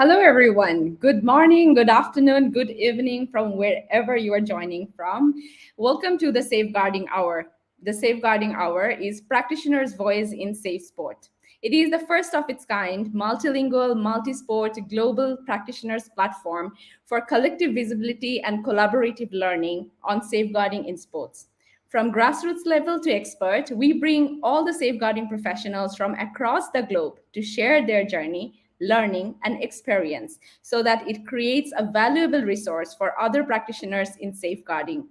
Hello, everyone. Good morning, good afternoon, good evening from wherever you are joining from. Welcome to the Safeguarding Hour. The Safeguarding Hour is practitioners' voice in safe sport. It is the first of its kind, multilingual, multi-sport, global practitioners platform for collective visibility and collaborative learning on safeguarding in sports. From grassroots level to expert, we bring all the safeguarding professionals from across the globe to share their journey, learning, and experience so that it creates a valuable resource for other practitioners in safeguarding.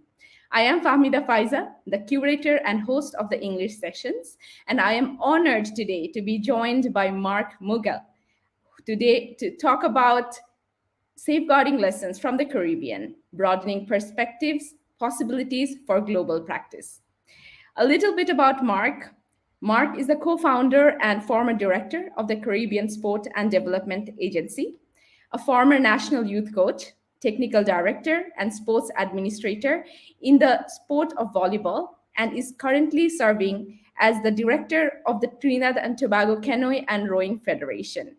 I am Fahmida Faiza, the curator and host of the English sessions, and I am honored today to be joined by Mark Mughal today to talk about safeguarding lessons from the Caribbean, broadening perspectives, possibilities for global practice. A little bit about Mark. Mark is the co founder and former director of the Caribbean Sport and Development Agency, a former national youth coach, technical director, and sports administrator in the sport of volleyball, and is currently serving as the director of the Trinidad and Tobago Canoe and Rowing Federation.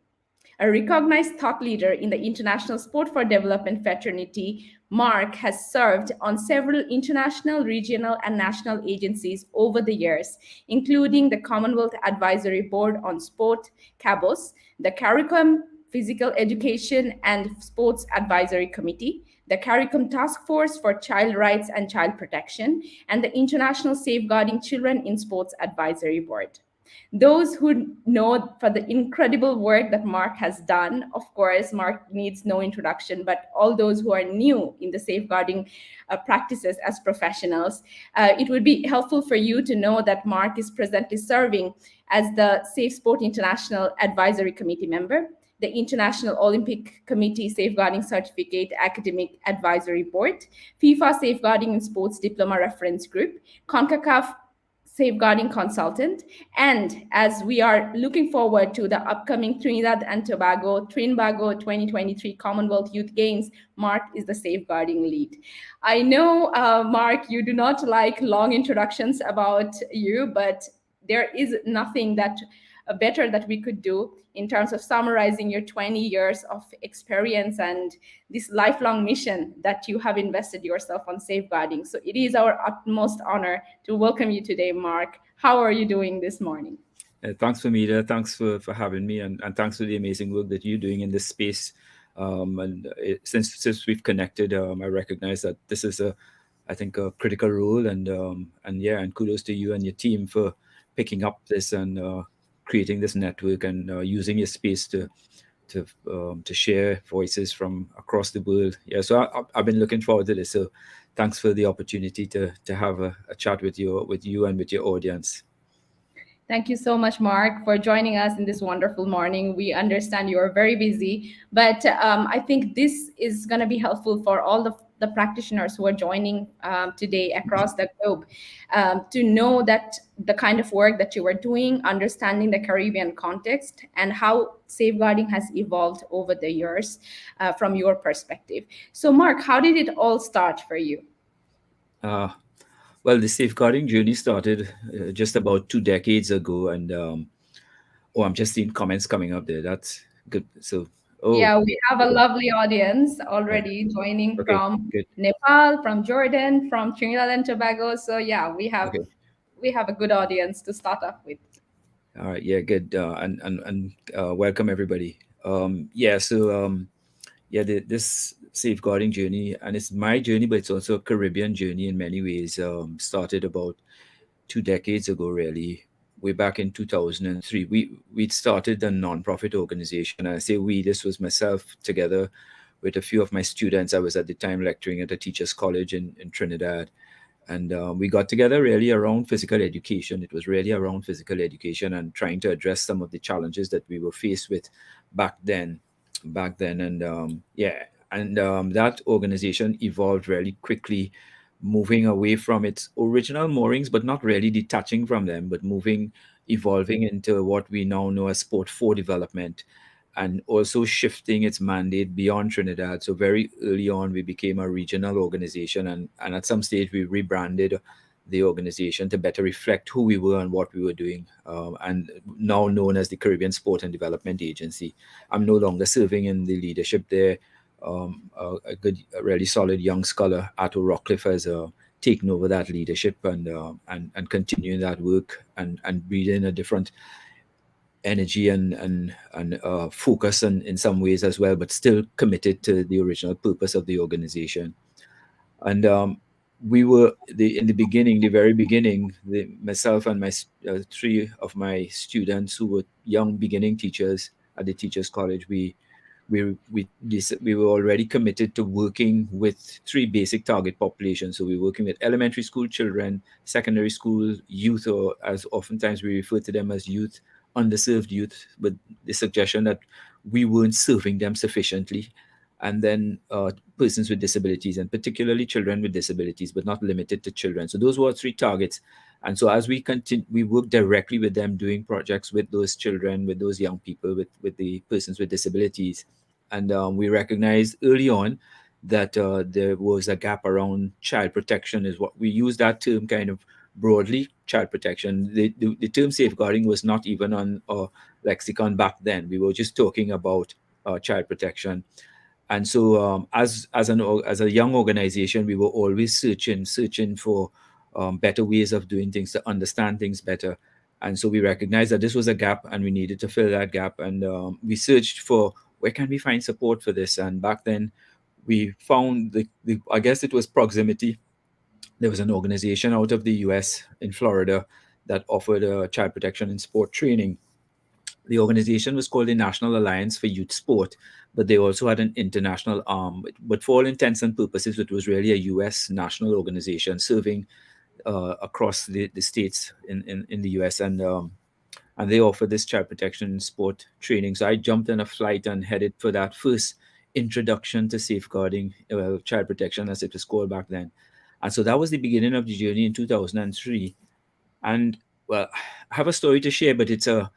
A recognized thought leader in the International Sport for Development fraternity, Mark has served on several international, regional, and national agencies over the years, including the Commonwealth Advisory Board on Sport, CABOS, the CARICOM Physical Education and Sports Advisory Committee, the CARICOM Task Force for Child Rights and Child Protection, and the International Safeguarding Children in Sports Advisory Board. Those who know for the incredible work that Mark has done, of course, Mark needs no introduction, but all those who are new in the safeguarding practices as professionals, it would be helpful for you to know that Mark is presently serving as the Safe Sport International Advisory Committee member, the International Olympic Committee Safeguarding Certificate Academic Advisory Board, FIFA Safeguarding in Sports Diploma Reference Group, CONCACAF safeguarding consultant. And as we are looking forward to the upcoming Trinidad and Tobago, Trinbago 2023 Commonwealth Youth Games, Mark is the safeguarding lead. I know, Mark, you do not like long introductions about you, but there is nothing that better that we could do in terms of summarizing your 20 years of experience and this lifelong mission that you have invested yourself on safeguarding. So it is our utmost honor to welcome you today, Mark. How are you doing this morning? Thanks, Famida. Thanks for having me, and thanks for the amazing work that you're doing in this space. Since we've connected, I recognize that this is I think, a critical role, and kudos to you and your team for picking up this and creating this network and using your space to share voices from across the world. Yeah, so I've been looking forward to this. So thanks for the opportunity to have a chat with you and with your audience. Thank you so much, Mark, for joining us in this wonderful morning. We understand you are very busy, but I think this is going to be helpful for all the practitioners who are joining today across the globe to know that the kind of work that you are doing, understanding the Caribbean context, and how safeguarding has evolved over the years from your perspective. So, Mark, how did it all start for you? Well, the safeguarding journey started just about 2 decades ago, and I'm just seeing comments coming up there. That's good. So, Yeah, we have a okay, lovely audience yeah, already joining okay, from good, Nepal, from Jordan, from Trinidad and Tobago. So yeah, okay, we have a good audience to start off with. all right, yeah, good, and welcome everybody. This safeguarding journey, and it's my journey, but it's also a Caribbean journey in many ways. Started about 2 decades ago, really, way back in 2003. We'd started a non-profit organization. I say we, this was myself together with a few of my students. I was at the time lecturing at a teachers college in Trinidad. And we got together really around physical education. It was really around physical education and trying to address some of the challenges that we were faced with back then. And that organization evolved really quickly, moving away from its original moorings, but not really detaching from them, but evolving into what we now know as Sport for Development, and also shifting its mandate beyond Trinidad. So very early on, we became a regional organization, and at some stage we rebranded the organization to better reflect who we were and what we were doing, and now known as the Caribbean Sport and Development Agency. I'm no longer serving in the leadership there. A really solid young scholar, Arthur Rockcliffe, has taken over that leadership and continuing that work and breathing a different energy and focus in some ways as well, but still committed to the original purpose of the organization. And we were in the beginning, the very beginning, myself and three of my students who were young beginning teachers at the Teachers College. We were already committed to working with three basic target populations. So we were working with elementary school children, secondary school youth, or as oftentimes we refer to them as youth, underserved youth, with the suggestion that we weren't serving them sufficiently. And then persons with disabilities, and particularly children with disabilities, but not limited to children. So those were three targets. And so as we continue, we work directly with them, doing projects with those children, with those young people, with the persons with disabilities. And we recognized early on that there was a gap around child protection, is what we use that term kind of broadly, child protection. The term safeguarding was not even on our lexicon back then. We were just talking about child protection. And so as a young organization, we were always searching for better ways of doing things, to understand things better. And so we recognized that this was a gap and we needed to fill that gap. And we searched for where can we find support for this. And back then we found I guess it was proximity. There was an organization out of the US in Florida that offered child protection and sport training. The organization was called the National Alliance for Youth Sport, but they also had an international arm. But for all intents and purposes, it was really a US national organization serving across the states in the US. And they offered this child protection and sport training. So I jumped on a flight and headed for that first introduction to safeguarding, child protection, as it was called back then. And so that was the beginning of the journey in 2003. And well, I have a story to share, but it's a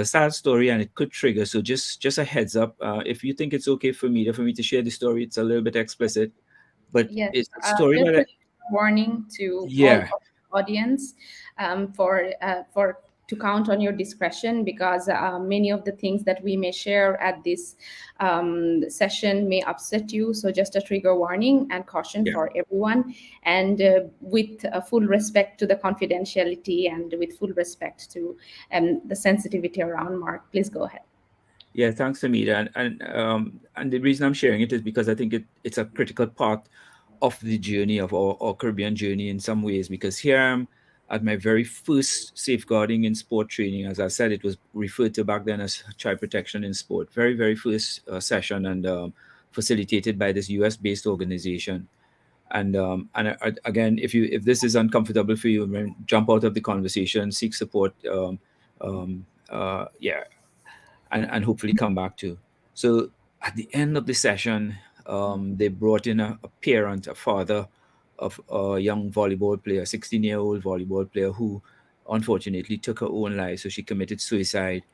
sad story and it could trigger. So just a heads up. If you think it's okay for me to share the story, it's a little bit explicit, but Yes, it's a story feel that free to warning to all yeah. of the audience, for to count on your discretion, because many of the things that we may share at this session may upset you. So just a trigger warning and caution Yeah. for everyone, and with full respect to the confidentiality and with full respect to the sensitivity around Mark. Please go ahead. Yeah, thanks, Amita. And the reason I'm sharing it is because I think it's a critical part of the journey of our Caribbean journey in some ways, because here I'm at my very first safeguarding in sport training. As I said, it was referred to back then as child protection in sport. Very, very first session, and facilitated by this US-based organization. And again, if this is uncomfortable for you, jump out of the conversation, seek support. Yeah, and hopefully come back to. So at the end of the session, they brought in a parent, a father of a young volleyball player, 16-year-old volleyball player who unfortunately took her own life. So she committed suicide,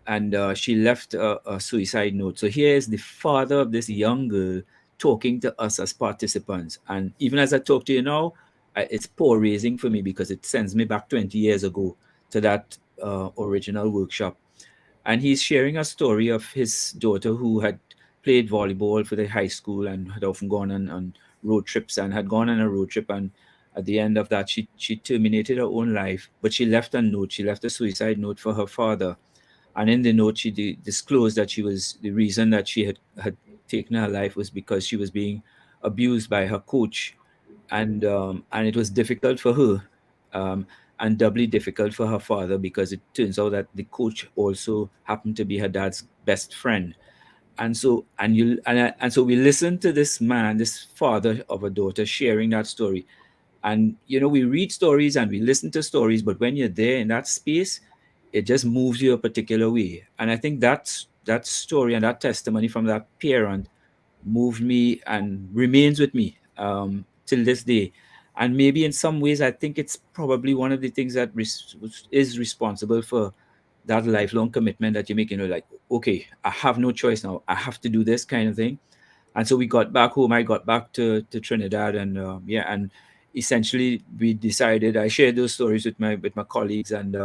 and she left a suicide note. So here is the father of this young girl talking to us as participants. And even as I talk to you now, it's poor raising for me, because it sends me back 20 years ago to that original workshop. And he's sharing a story of his daughter who had played volleyball for the high school and had often gone on road trips, and had gone on a road trip, and at the end of that she terminated her own life, but she left a note. She left a suicide note for her father, and in the note she disclosed that the reason that she had taken her life was because she was being abused by her coach, and it was difficult for her, um, and doubly difficult for her father, because it turns out that the coach also happened to be her dad's best friend. And so and so we listened to this man, this father of a daughter, sharing that story. And we read stories and we listen to stories, but when you're there in that space, it just moves you a particular way. And I think that story and that testimony from that parent moved me and remains with me till this day. And maybe in some ways, I think it's probably one of the things that is responsible for that lifelong commitment that you make. Like, okay, I have no choice now. I have to do this kind of thing. And so we got back home. I got back to Trinidad, and yeah, and essentially we decided, I shared those stories with my colleagues, and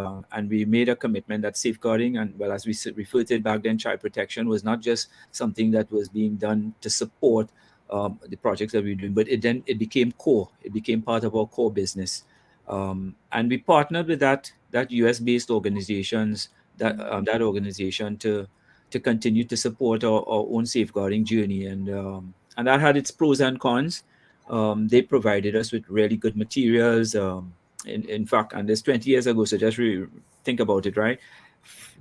we made a commitment that safeguarding, and well, as we referred to it back then, child protection was not just something that was being done to support the projects that we were doing, but it became core. It became part of our core business, and we partnered with that US based organizations, that organization to continue to support our own safeguarding journey, and that had its pros and cons. They provided us with really good materials. In fact, and this 20 years ago, so just think about it, right?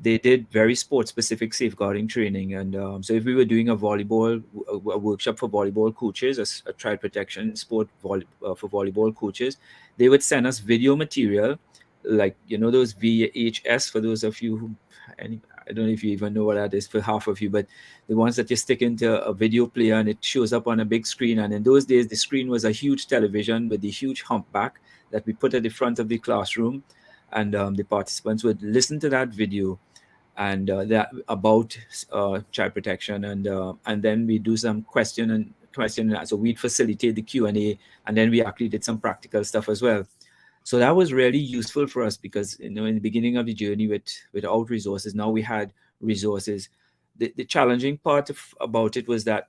They did very sport specific safeguarding training. And so if we were doing a workshop for volleyball coaches, a child protection sport for volleyball coaches, they would send us video material, like, those VHS, for those of you who, I don't know if you even know what that is for half of you, but the ones that you stick into a video player and it shows up on a big screen. And in those days, the screen was a huge television with the huge humpback that we put at the front of the classroom, and the participants would listen to that video and that about child protection, and then we do some question and answer. So we'd facilitate the Q&A, and then we actually did some practical stuff as well. So that was really useful for us because, in the beginning of the journey without resources, now we had resources. The challenging part about it was that,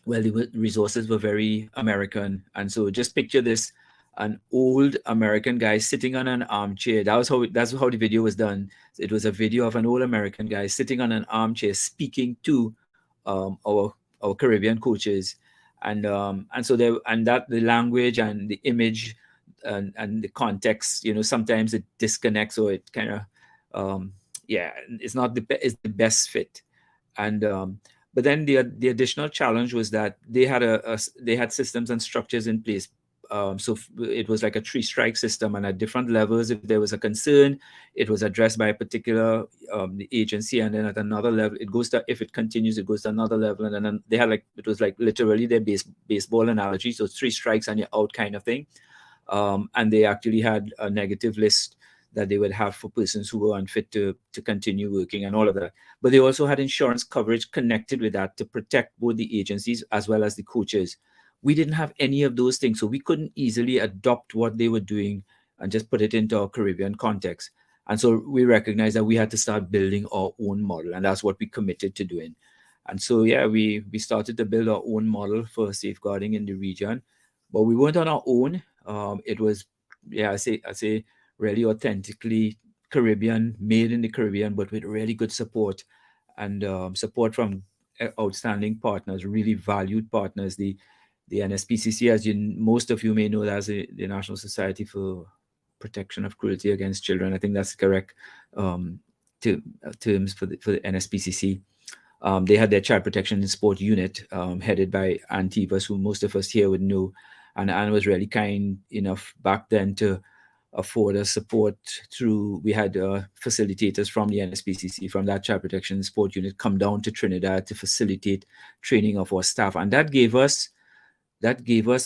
well, the resources were very American. And so just picture this, an old American guy sitting on an armchair. That's how the video was done. It was a video of an old American guy sitting on an armchair speaking to our Caribbean coaches. And so there, and that the language and the image and the context, sometimes it disconnects, or it kind of yeah, it's not it's the best fit. And but then the additional challenge was that they had systems and structures in place. So it was like a three strike system, and at different levels, if there was a concern, it was addressed by a particular the agency, and then at another level, it goes to, if it continues, it goes to another level, and then they had, like, it was like literally their baseball analogy, so three strikes and you're out kind of thing. And they actually had a negative list that they would have for persons who were unfit to continue working and all of that. But they also had insurance coverage connected with that to protect both the agencies as well as the coaches. We didn't have any of those things, so we couldn't easily adopt what they were doing and just put it into our Caribbean context. And so we recognized that we had to start building our own model, and that's what we committed to doing. And so, yeah, we started to build our own model for safeguarding in the region, but we weren't on our own. It was, yeah, I say really authentically Caribbean, made in the Caribbean, but with really good support, and support from outstanding partners, really valued partners. The NSPCC, as most of you may know, that's the National Society for Protection of Cruelty Against Children. I think that's the correct terms for the NSPCC. They had their child protection and sport unit, headed by Ann Tivas, who most of us here would know. And Anne was really kind enough back then to afford us support through, we had facilitators from the NSPCC, from that child protection and sport unit, come down to Trinidad to facilitate training of our staff. And that gave us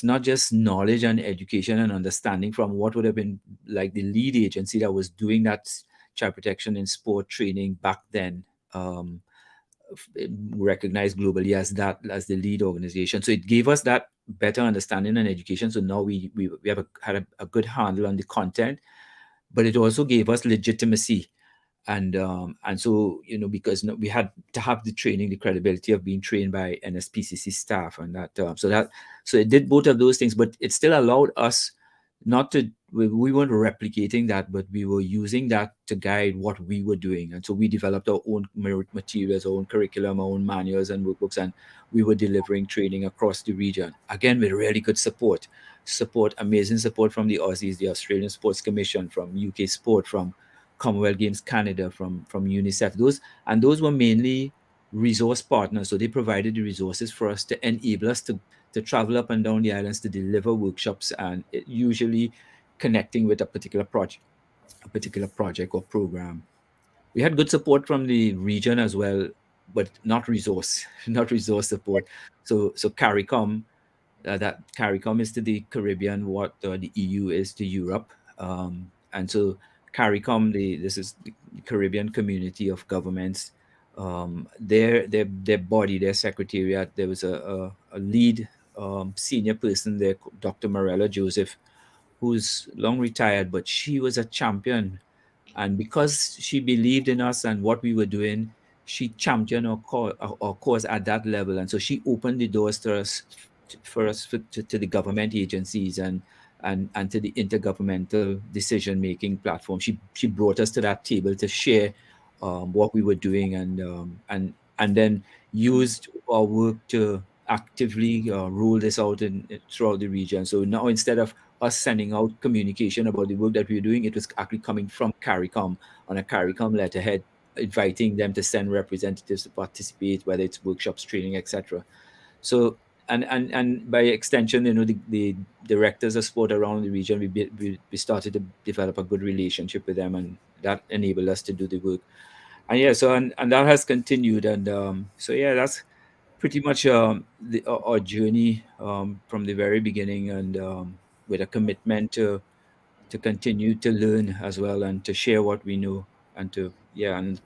not just knowledge and education and understanding from what would have been like the lead agency that was doing that child protection and sport training back then, recognized globally as the lead organization. So it gave us that better understanding and education. So now we had a good handle on the content, but it also gave us legitimacy. And so, because we had to have the training, the credibility of being trained by NSPCC staff, and so it did both of those things, but it still allowed us not to, we weren't replicating that, but we were using that to guide what we were doing. And so we developed our own materials, our own curriculum, our own manuals and workbooks, and we were delivering training across the region, again with really good support, amazing support from the Aussies, the Australian Sports Commission, from UK Sport, from Commonwealth Games Canada, from UNICEF. Those were mainly resource partners. So they provided the resources for us to enable us to travel up and down the islands to deliver workshops, and usually connecting with a particular project or program. We had good support from the region as well, but not resource support. So CARICOM, that CARICOM is to the Caribbean what the EU is to Europe, and so CARICOM, this is the Caribbean Community of Governments. Their body, their secretariat, there was a lead senior person there, Dr. Morella Joseph, who's long retired, but she was a champion. And because she believed in us and what we were doing, she championed our cause at that level. And so she opened the doors to us, to the government agencies and to the intergovernmental decision making platform. She brought us to that table to share what we were doing, and then used our work to actively roll this out throughout the region. So now, instead of us sending out communication about the work that we were doing, it was actually coming from CARICOM on a CARICOM letterhead, inviting them to send representatives to participate, whether it's workshops, training, etc. So, and by extension, the directors of sport around the region, we started to develop a good relationship with them, and that enabled us to do the work. And yeah, so and that has continued, and so yeah, that's pretty much our journey from the very beginning, and with a commitment to continue to learn as well, and to share what we know, and to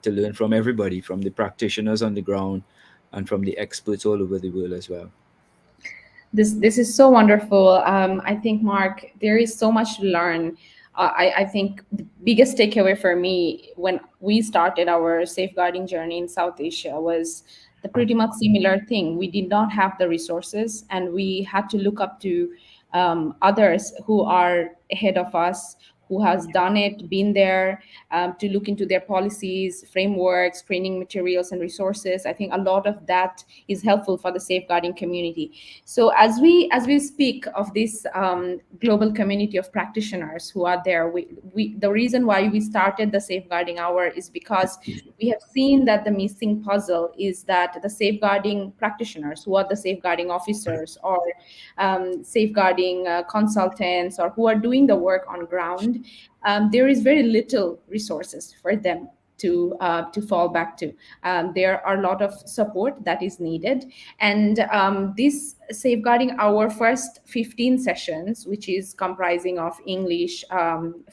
learn from everybody, from the practitioners on the ground and from the experts all over the world as well. This is so wonderful. I think, Mark, there is so much to learn. I think the biggest takeaway for me when we started our safeguarding journey in South Asia was the pretty much similar thing. We did not have the resources, and we had to look up to others who are ahead of us, who has done it, been there, to look into their policies, frameworks, training materials, and resources. I think a lot of that is helpful for the safeguarding community. So as we speak of this global community of practitioners who are there, we the reason why we started the safeguarding hour is because we have seen that the missing puzzle is that the safeguarding practitioners, who are the safeguarding officers or safeguarding consultants, or who are doing the work on ground, there is very little resources for them to fall back to. There are a lot of support that is needed, and this safeguarding our first 15 sessions, which is comprising of English,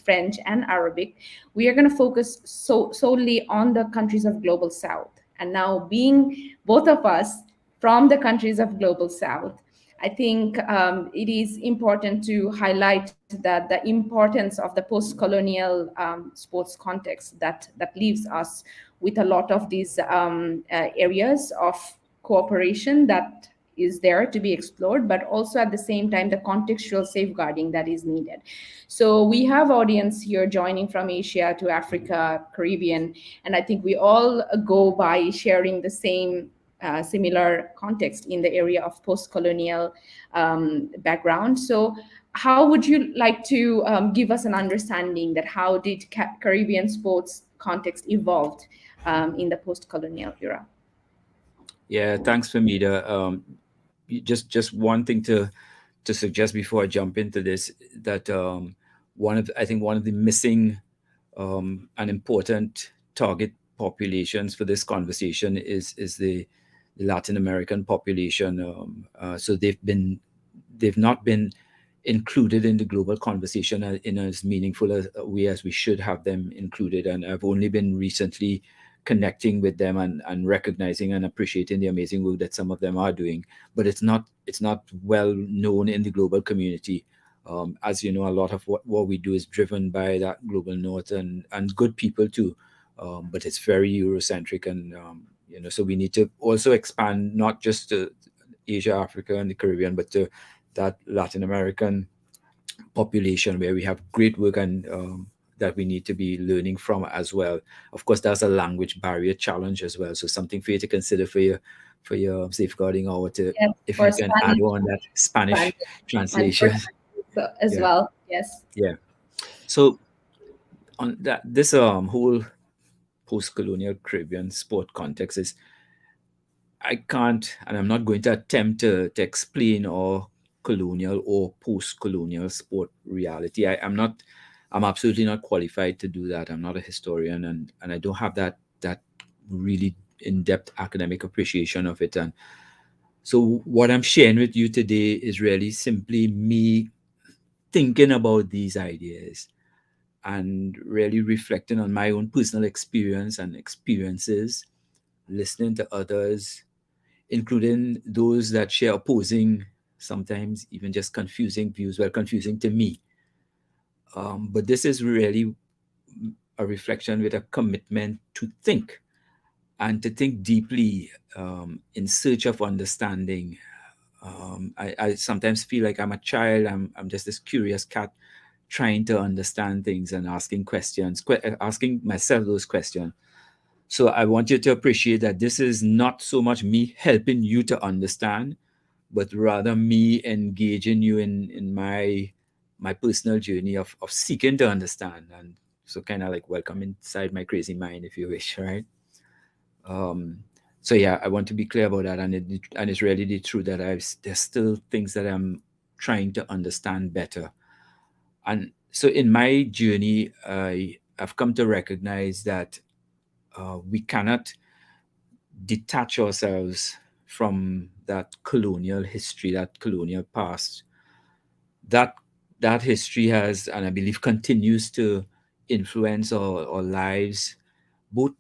French, and Arabic, we are going to focus solely on the countries of Global South. And now, being both of us from the countries of Global South, I think it is important to highlight that the importance of the post-colonial sports context that leaves us with a lot of these areas of cooperation that is there to be explored, but also at the same time the contextual safeguarding that is needed. So we have audience here joining from Asia to Africa, Caribbean, and I think we all go by sharing the same similar context in the area of post-colonial background. So how would you like to give us an understanding that how did Caribbean sports context evolved in the post-colonial era? Yeah, thanks, Famida. Just one thing to suggest before I jump into this, that I think one of the missing and important target populations for this conversation is the Latin American population. So they've not been included in the global conversation in as meaningful a way as we should have them included. And I've only been recently connecting with them and recognizing and appreciating the amazing work that some of them are doing. But it's not well known in the global community. As you know, a lot of what we do is driven by that global north, and good people too. But it's very Eurocentric, and so we need to also expand not just to Asia, Africa, and the Caribbean, but to that Latin American population where we have great work, and that we need to be learning from as well. Of course, there's a language barrier challenge as well. So something for you to consider for your safeguarding hour, to Yes, if for you can add Spanish, on that Spanish and for translation. as Yeah, well. Yes. yeah. So on that, this whole post-colonial Caribbean sport context is, I can't, and I'm not going to attempt to explain or colonial or post-colonial sport reality. I'm absolutely not qualified to do that. I'm not a historian, and I don't have that really in-depth academic appreciation of it. And so what I'm sharing with you today is really simply me thinking about these ideas and really reflecting on my own personal experience and experiences, listening to others, including those that share opposing sometimes even just confusing views, well, confusing to me. But this is really a reflection with a commitment to think and to think deeply, in search of understanding. I sometimes feel like I'm a child. I'm just this curious cat trying to understand things and asking questions, asking myself those questions. So I want you to appreciate that this is not so much me helping you to understand, but rather me engaging you in my personal journey of seeking to understand. And so kind of like welcome inside my crazy mind, if you wish, right? Um, so yeah, I want to be clear about that, and it's really the truth that there's still things that I'm trying to understand better. And so in my journey, I've come to recognize that we cannot detach ourselves from that colonial history, that colonial past. That that history has, and I believe continues to influence our lives, both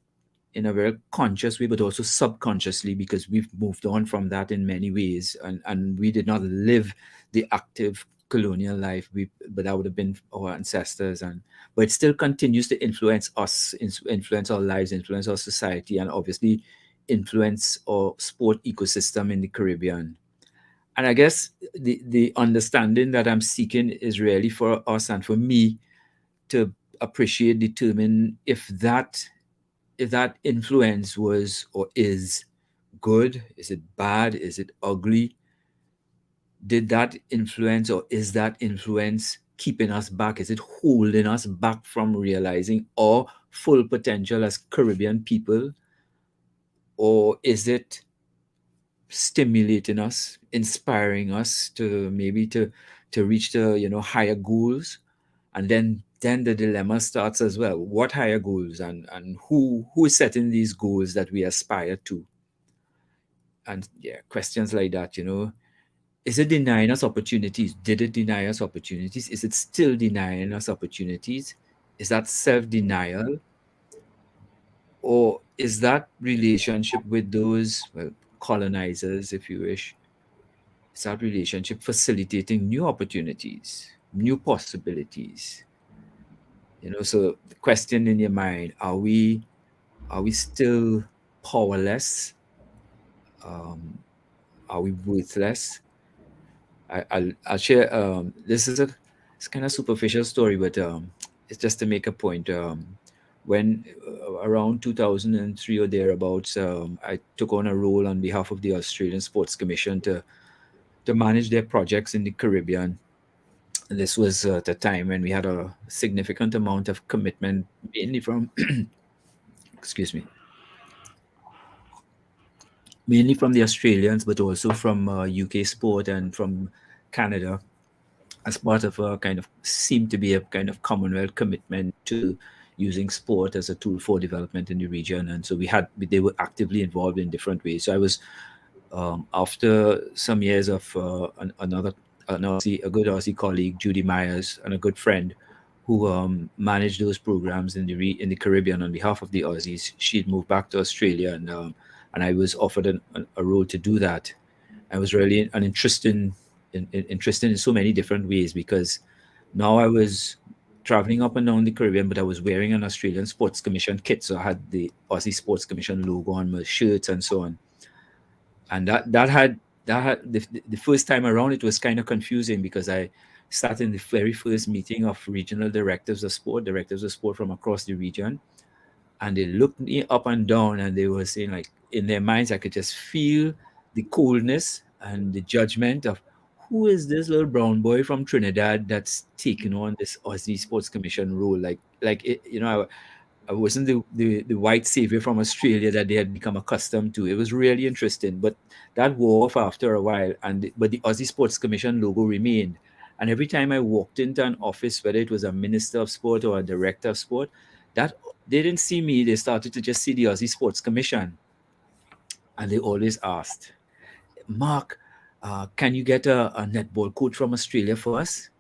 in a very conscious way, but also subconsciously, because we've moved on from that in many ways, and we did not live the active colonial life. But that would have been our ancestors, and but it still continues to influence us, influence our lives, influence our society, and obviously influence our sport ecosystem in the Caribbean. And I guess the understanding that I'm seeking is really for us and for me to appreciate, determine if that influence was or is good, is it bad, is it ugly? Did that influence or is that influence keeping us back? Is it holding us back from realizing our full potential as Caribbean people? Or is it stimulating us, inspiring us to maybe to reach the higher goals? And then the dilemma starts as well. What higher goals, and who is setting these goals that we aspire to? And yeah, questions like that. Is it denying us opportunities? Did it deny us opportunities? Is it still denying us opportunities? Is that self-denial? Or is that relationship with those, well, colonizers, if you wish, is that relationship facilitating new opportunities, new possibilities? So the question in your mind, are we still powerless? Um, are we worthless? I'll share. This is it's kind of superficial story, but it's just to make a point. When around 2003 or thereabouts, I took on a role on behalf of the Australian Sports Commission to manage their projects in the Caribbean. And this was at a time when we had a significant amount of commitment, mainly from excuse me, mainly from the Australians, but also from UK Sport and from Canada, as part of a kind of seemed to be a kind of Commonwealth commitment to using sport as a tool for development in the region. And so they were actively involved in different ways. So I was, after some years of a good Aussie colleague, Judy Myers, and a good friend who managed those programs in the Caribbean on behalf of the Aussies. She'd moved back to Australia, and I was offered a role to do that. I was really an interested in so many different ways, because now I was traveling up and down the Caribbean, but I was wearing an Australian Sports Commission kit, so I had the Aussie Sports Commission logo on my shirts and so on. And that had the first time around, it was kind of confusing, because I sat in the very first meeting of regional directors of sport from across the region, and they looked me up and down, and they were saying, like, in their minds, I could just feel the coldness and the judgment of, who is this little brown boy from Trinidad that's taking on this Aussie Sports Commission role? I wasn't the white savior from Australia that they had become accustomed to. It was really interesting, but that wore off after a while. But the Aussie Sports Commission logo remained. And every time I walked into an office, whether it was a minister of sport or a director of sport, that they didn't see me. They started to just see the Aussie Sports Commission, and they always asked, "Mark, can you get a netball coach from Australia for us?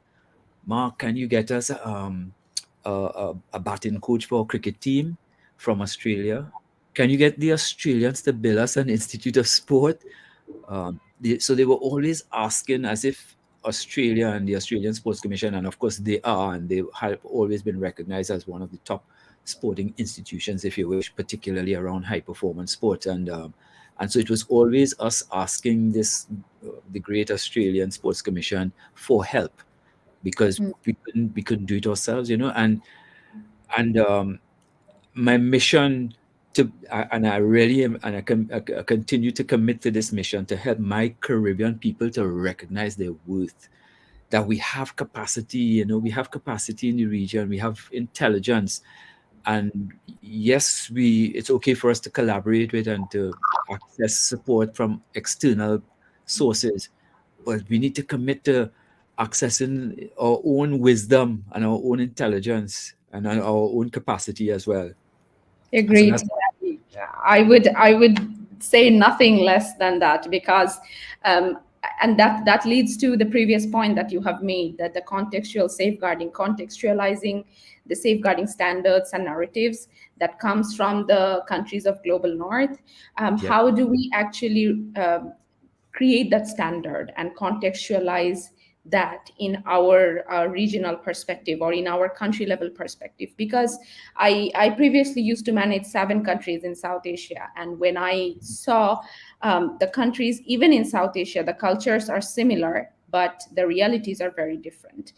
Mark, can you get us a batting coach for our cricket team from Australia? Can you get the Australians to build us an institute of sport?" so they were always asking as if Australia and the Australian Sports Commission, and of course they are, and they have always been recognized as one of the top sporting institutions, if you wish, particularly around high performance sport. And so it was always us asking the Great Australian Sports Commission for help, because Mm. we couldn't do it ourselves, and my mission and I really am, and I continue to commit to this mission to help my Caribbean people to recognize their worth, that we have capacity, we have capacity in the region, we have intelligence, and yes, it's okay for us to collaborate with and to access support from external sources, but we need to commit to accessing our own wisdom and our own intelligence and our own capacity as well. So Agreed. that's I would say nothing less than that, because um, and that leads to the previous point that you have made, that the contextual safeguarding, contextualizing the safeguarding standards and narratives that comes from the countries of global north. yeah, How do we actually create that standard and contextualize that in our regional perspective or in our country level perspective? Because I previously used to manage 7 countries in South Asia, and when I saw the countries even in South Asia, the cultures are similar but the realities are very different.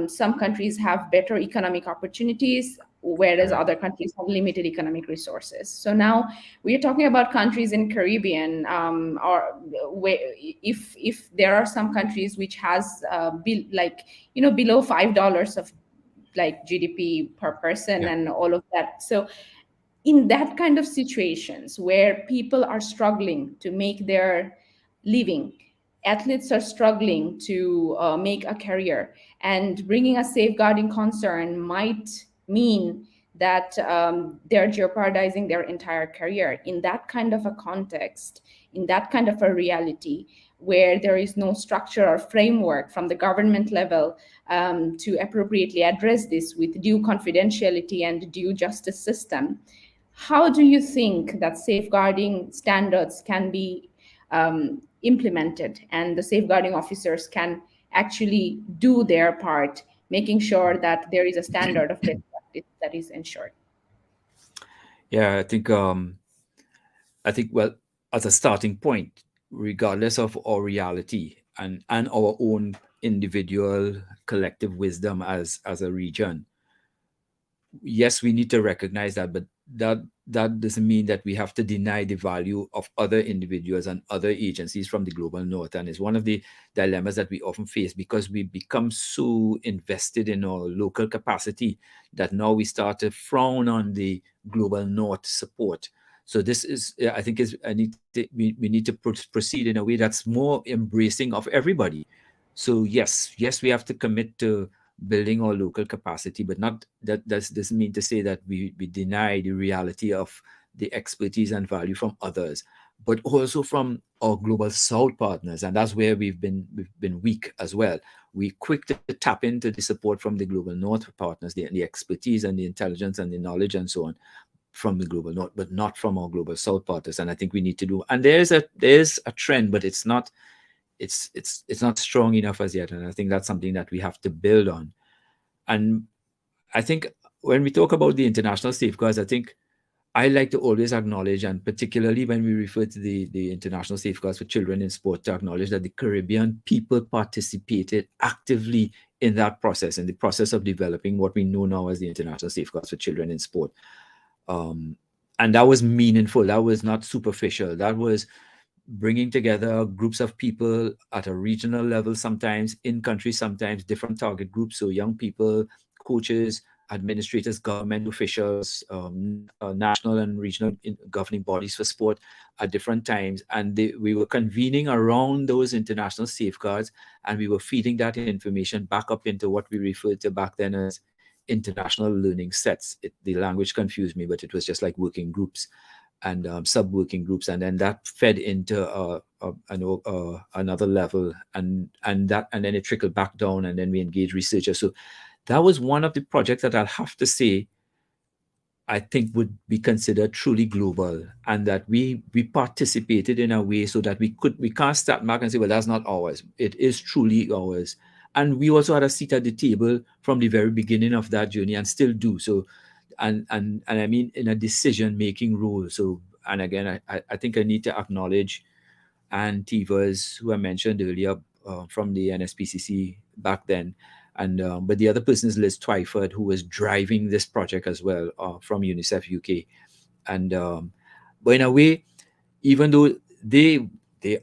Some countries have better economic opportunities, whereas correct. other countries have limited economic resources. So now we are talking about countries in Caribbean, or where, if there are some countries which has like below $5 of like GDP per person Yeah. and all of that. So in that kind of situations where people are struggling to make their living, athletes are struggling to make a career, and bringing a safeguarding concern might mean that they're jeopardizing their entire career. In that kind of a context, in that kind of a reality where there is no structure or framework from the government level to appropriately address this with due confidentiality and due justice system, how do you think that safeguarding standards can be implemented and the safeguarding officers can actually do their part, making sure that there is a standard of best practice that is ensured? Yeah, I think, well, as a starting point, regardless of our reality and our own individual collective wisdom as a region, yes, we need to recognize that, but that doesn't mean that we have to deny the value of other individuals and other agencies from the global north. And it's one of the dilemmas that we often face, because we become so invested in our local capacity that now we start to frown on the global north support. So this is, I think, we need to proceed in a way that's more embracing of everybody. So yes, we have to commit to building our local capacity, but not doesn't mean to say that we deny the reality of the expertise and value from others, but also from our global south partners. And that's where we've been weak as well. We quick to tap into the support from the global north partners, the expertise and the intelligence and the knowledge and so on from the global north, but not from our global south partners. And I think we need to do, and there's a trend, but it's not strong enough as yet. And I think that's something that we have to build on. And I think when we talk about the international safeguards, I think I like to always acknowledge, and particularly when we refer to the international safeguards for children in sport, to acknowledge that the Caribbean people participated actively in that process, in the process of developing what we know now as the international safeguards for children in sport. Um, and that was meaningful. That was not superficial. That was bringing together groups of people at a regional level, sometimes in country, sometimes different target groups. So young people, coaches, administrators, government officials, national and regional governing bodies for sport at different times. And we were convening around those international safeguards, and we were feeding that information back up into what we referred to back then as international learning sets. The language confused me, but it was just like working groups and sub-working groups, and then that fed into another level, and then it trickled back down, and then we engaged researchers. So that was one of the projects that I'll have to say I think would be considered truly global, and that we participated in a way so that we can't start back and say, well, that's not ours. It is truly ours. And we also had a seat at the table from the very beginning of that journey, and still do so. And I mean, in a decision making role. So, and again, I think I need to acknowledge and Tivas, who I mentioned earlier, from the NSPCC back then. And but the other person is Liz Twyford, who was driving this project as well, from UNICEF UK. And but in a way, even though they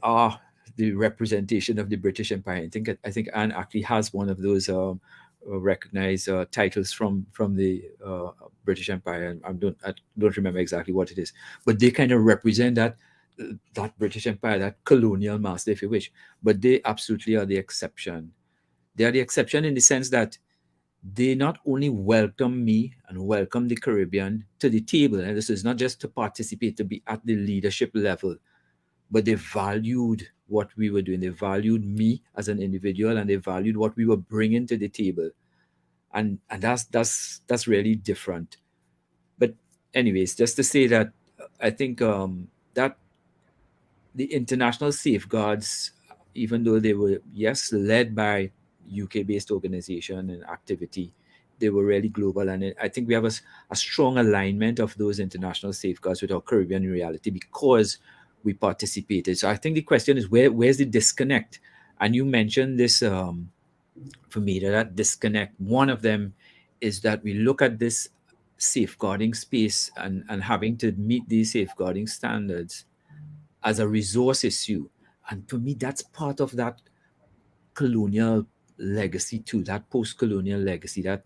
are the representation of the British Empire, I think Anne actually has one of those recognized titles from the British Empire. And I don't remember exactly what it is, but they kind of represent that British Empire, that colonial master, if you wish. But they absolutely are the exception. They are the exception in the sense that they not only welcome me and welcome the Caribbean to the table, and this is not just to participate, to be at the leadership level, but they valued what we were doing. They valued me as an individual, and they valued what we were bringing to the table, and that's really different. But anyways, just to say that I think that the international safeguards, even though they were, yes, led by UK-based organization and activity, they were really global. And I think we have a strong alignment of those international safeguards with our Caribbean reality because we participated. So I think the question is, where's the disconnect? And you mentioned this, for me, that disconnect. One of them is that we look at this safeguarding space and having to meet these safeguarding standards as a resource issue. And for me, that's part of that colonial legacy too, that post-colonial legacy, that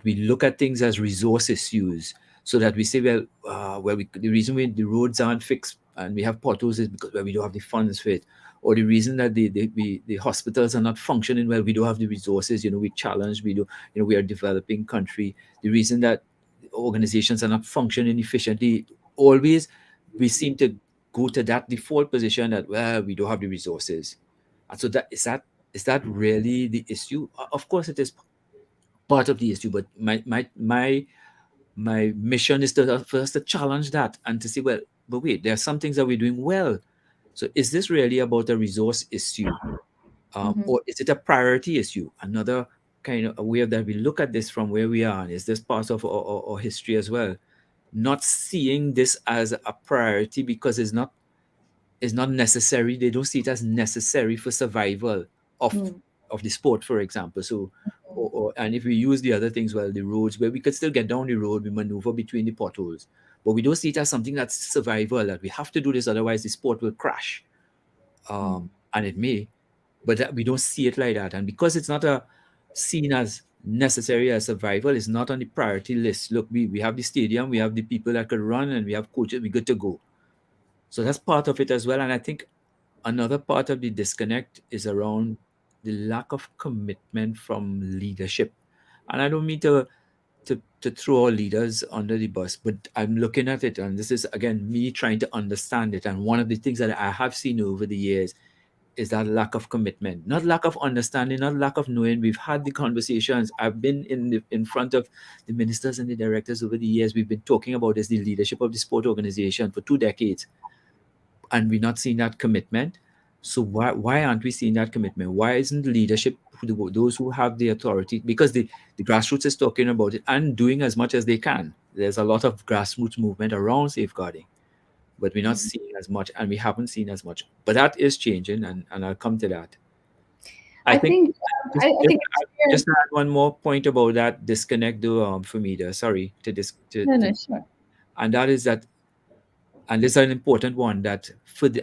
we look at things as resource issues, so that we say, the reason the roads aren't fixed and we have potholes is because, well, we don't have the funds for it. Or the reason that the hospitals are not functioning well, we don't have the resources. We challenge, we do, we are a developing country. The reason that organizations are not functioning efficiently, always we seem to go to that default position that, well, we don't have the resources. And so is that really the issue? Of course it is part of the issue, but my mission is to for us to challenge that and to say, well, but wait, there are some things that we're doing well. So is this really about a resource issue, Mhm. or is it a priority issue? Another kind of a way that we look at this from where we are, and is this part of our history as well? Not seeing this as a priority because it's not necessary. They don't see it as necessary for survival of Mm. of the sport, for example. So, and if we use the other things, well, the roads where we could still get down the road, we maneuver between the potholes, but we don't see it as something that's survival. That we have to do this, otherwise the sport will crash. Mm. And it may, but we don't see it like that. And because it's not seen as necessary as survival, it's not on the priority list. Look, we have the stadium, we have the people that could run, and we have coaches. We're good to go. So that's part of it as well. And I think another part of the disconnect is around the lack of commitment from leadership. And I don't mean to throw our leaders under the bus, but I'm looking at it, and this is again me trying to understand it. And one of the things that I have seen over the years is that lack of commitment, not lack of understanding, not lack of knowing. We've had the conversations. I've been in front of the ministers and the directors over the years. We've been talking about this, the leadership of the sport organization for 2 decades, and we're not seeing that commitment. So why aren't we seeing that commitment? Why isn't leadership, those who have the authority, because the grassroots is talking about it and doing as much as they can. There's a lot of grassroots movement around safeguarding, but we're not Mhm. seeing as much, and we haven't seen as much. But that is changing, and I'll come to that. I I think think just I just think it's fair. just to add one more point about that disconnect, though, for me, there. Sorry to this No, to, no, sure. and that is that, and this is an important one, that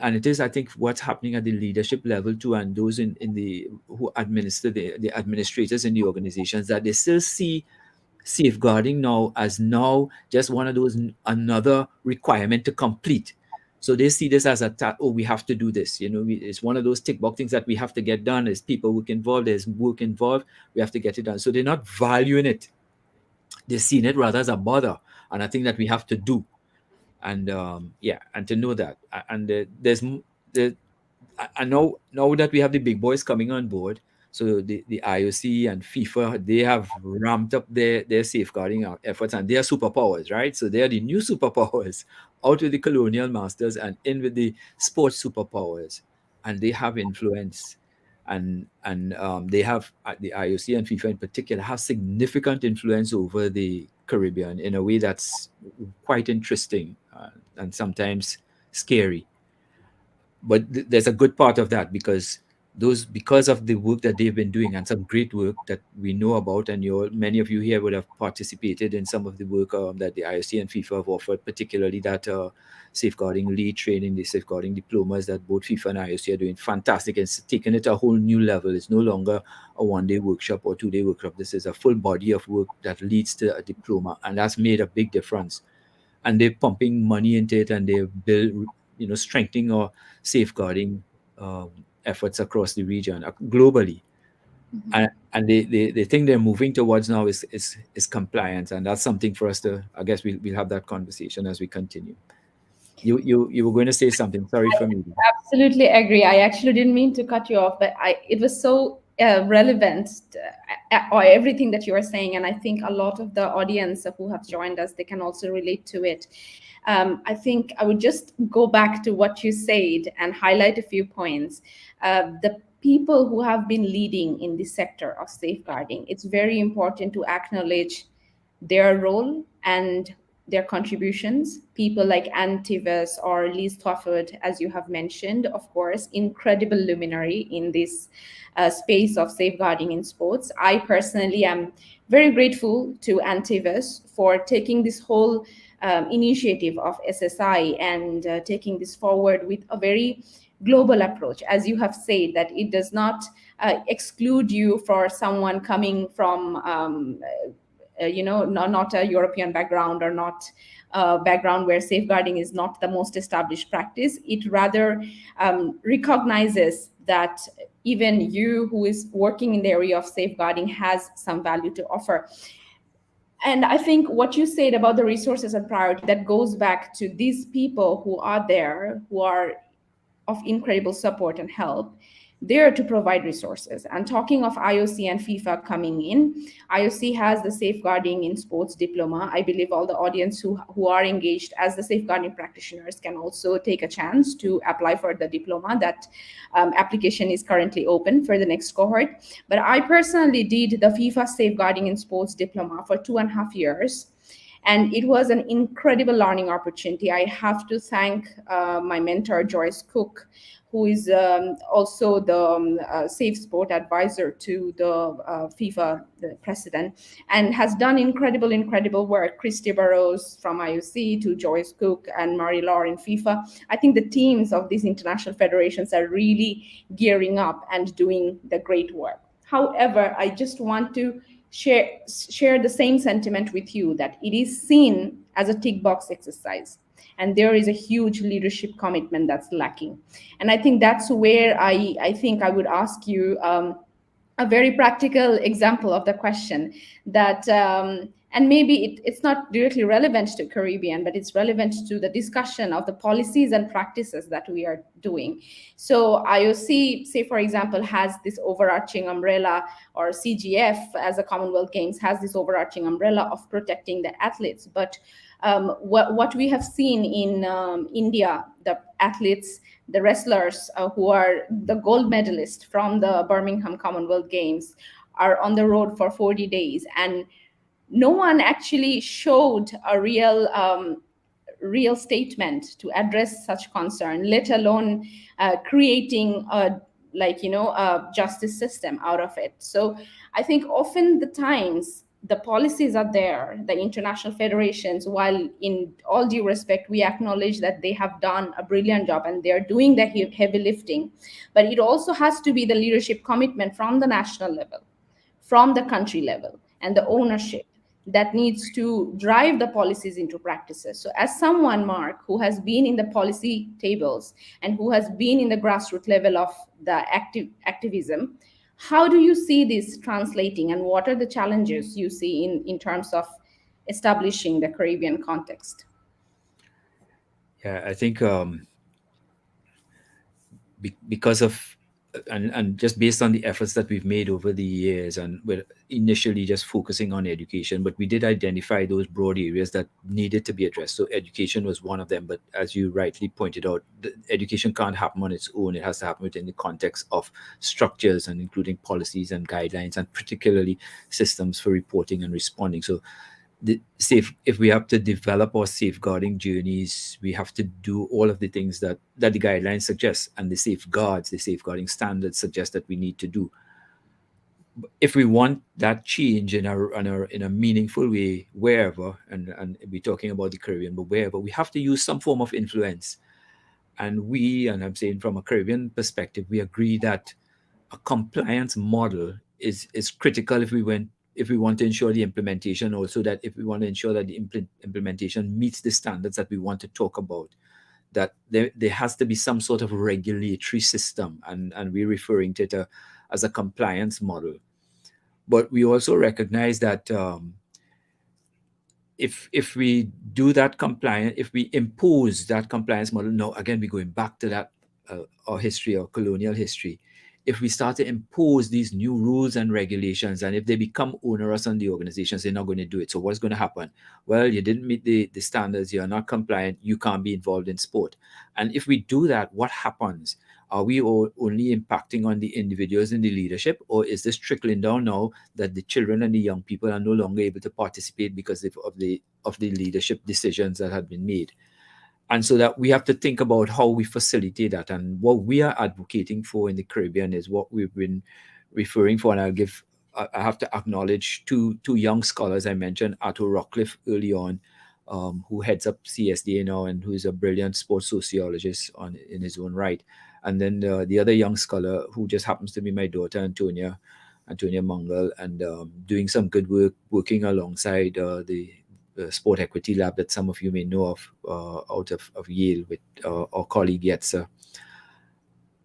and it is, I think, what's happening at the leadership level too, and those in the who administer the administrators in the organizations, that they still see safeguarding now just one of those another requirement to complete. So they see this as oh, we have to do this, it's one of those tick box things that we have to get done. There's people work involved, there's work involved, we have to get it done. So they're not valuing it, they're seeing it rather as a bother, and I think that we have to do. And yeah, and to know that, and there's the I know now that we have the big boys coming on board, So the IOC and FIFA, they have ramped up their safeguarding efforts, and they are superpowers, right? So they are the new superpowers, out with the colonial masters and in with the sports superpowers, and they have influence, and they have the IOC and FIFA in particular have significant influence over the Caribbean in a way that's quite interesting, and sometimes scary. But there's a good part of that, because of the work that they've been doing, and some great work that we know about, and many of you here would have participated in some of the work that the IOC and FIFA have offered, particularly that safeguarding lead training, the safeguarding diplomas that both FIFA and IOC are doing. Fantastic. It's taken it a whole new level. It's no longer a 1-day workshop or 2-day workshop. This is a full body of work that leads to a diploma, and that's made a big difference. And they're pumping money into it, and they're strengthening or safeguarding um, efforts across the region, globally. Mhm. And the thing they're moving towards now is compliance, and that's something for us to, I guess, we'll have that conversation as we continue. You were going to say something. Sorry for me. Absolutely agree. I actually didn't mean to cut you off, but it was so relevant, or everything that you were saying, and I think a lot of the audience who have joined us, they can also relate to it. I think I would just go back to what you said and highlight a few points. The people who have been leading in the sector of safeguarding, it's very important to acknowledge their role and their contributions. People like Antivers or Liz Twyford, as you have mentioned, of course, incredible luminary in this space of safeguarding in sports. I personally am very grateful to Antivers for taking this whole initiative of SSI and taking this forward with a very global approach, as you have said, that it does not exclude you for someone coming from not a European background, or not a background where safeguarding is not the most established practice. It rather recognizes that even you who is working in the area of safeguarding has some value to offer. And I think what you said about the resources and priority, that goes back to these people who are there, who are of incredible support and help, there to provide resources. And talking of IOC and FIFA coming in, IOC has the safeguarding in sports diploma. I believe all the audience who are engaged as the safeguarding practitioners can also take a chance to apply for the diploma. That application is currently open for the next cohort. But I personally did the FIFA safeguarding in sports diploma for 2.5 years, and it was an incredible learning opportunity. I have to thank my mentor, Joyce Cook, who is also the safe sport advisor to the FIFA the president, and has done incredible work. Christy Burrows from IOC to Joyce Cook and Marie Laure in FIFA. I think the teams of these international federations are really gearing up and doing the great work. However, I just want to share the same sentiment with you, that it is seen as a tick box exercise, and there is a huge leadership commitment that's lacking. And I think that's where I think I would ask you a very practical example of the question, that and maybe it's not directly relevant to Caribbean, but it's relevant to the discussion of the policies and practices that we are doing. So IOC, say for example, has this overarching umbrella, or CGF as a Commonwealth Games has this overarching umbrella of protecting the athletes. But what we have seen in India, the athletes, the wrestlers who are the gold medalists from the Birmingham Commonwealth Games, are on the road for 40 days, and no one actually showed a real statement to address such concern, let alone creating a justice system out of it. So I think often the times the policies are there, the international federations, while in all due respect we acknowledge that they have done a brilliant job and they're doing the heavy lifting, but it also has to be the leadership commitment from the national level, from the country level, and the ownership that needs to drive the policies into practices. So as someone, Mark, who has been in the policy tables and who has been in the grassroots level of the activism, how do you see this translating, and what are the challenges you see in terms of establishing the Caribbean context? Yeah, I think because of and just based on the efforts that we've made over the years, and we're initially just focusing on education, but we did identify those broad areas that needed to be addressed. So education was one of them, but as you rightly pointed out, the education can't happen on its own. It has to happen within the context of structures, and including policies and guidelines, and particularly systems for reporting and responding. So if we have to develop our safeguarding journeys, we have to do all of the things that the guidelines suggest, and the safeguarding standards suggest that we need to do. If we want that change in a meaningful way wherever, and we're talking about the Caribbean, but wherever, we have to use some form of influence. And I'm saying from a Caribbean perspective, we agree that a compliance model is critical if we want to ensure the implementation, also that if we want to ensure that the implementation meets the standards that we want to talk about, that there has to be some sort of regulatory system, and we're referring to it as a compliance model. But we also recognize that if we do that compliance, if we impose that compliance model, now again we're going back to that our history, our colonial history. If we start to impose these new rules and regulations, and if they become onerous on the organizations, they're not going to do it. So what's going to happen? Well, you didn't meet the standards, you're not compliant, you can't be involved in sport. And if we do that, what happens? Are we only impacting on the individuals in the leadership, or is this trickling down now that the children and the young people are no longer able to participate because of the leadership decisions that have been made? And so that we have to think about how we facilitate that. And what we are advocating for in the Caribbean is what we've been referring for. And I have to acknowledge two young scholars I mentioned, Arthur Rockcliffe early on, who heads up CSDA now, and who is a brilliant sports sociologist in his own right. And then the other young scholar, who just happens to be my daughter, Antonia Mungal, and doing some good work, working alongside the Sport Equity Lab that some of you may know of, out of Yale, with our colleague Yetzer.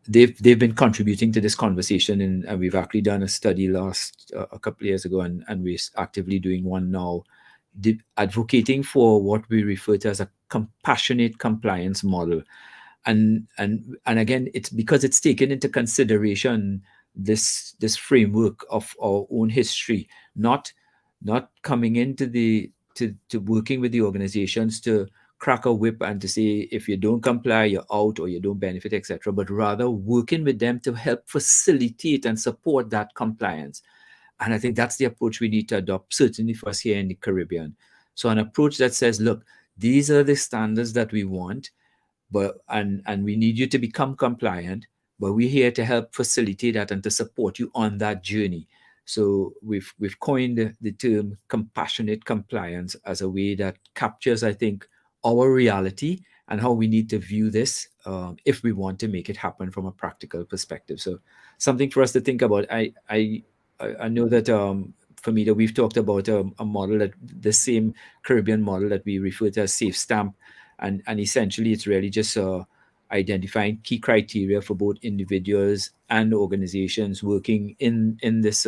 They've been contributing to this conversation, and we've actually done a study a couple of years ago, and we're actively doing one now, advocating for what we refer to as a compassionate compliance model. And again, it's because it's taken into consideration this framework of our own history, not coming into to working with the organizations to crack a whip and to say, if you don't comply, you're out, or you don't benefit, etc., but rather working with them to help facilitate and support that compliance. And I think that's the approach we need to adopt, certainly for us here in the Caribbean. So an approach that says, look, these are the standards that we want, and we need you to become compliant, but we're here to help facilitate that and to support you on that journey. So we've coined the term compassionate compliance as a way that captures, I think, our reality and how we need to view this if we want to make it happen from a practical perspective. So something for us to think about. I know that for me, that we've talked about a model, that the same Caribbean model that we refer to as Safe Stamp, and essentially it's really just identifying key criteria for both individuals and organizations working in this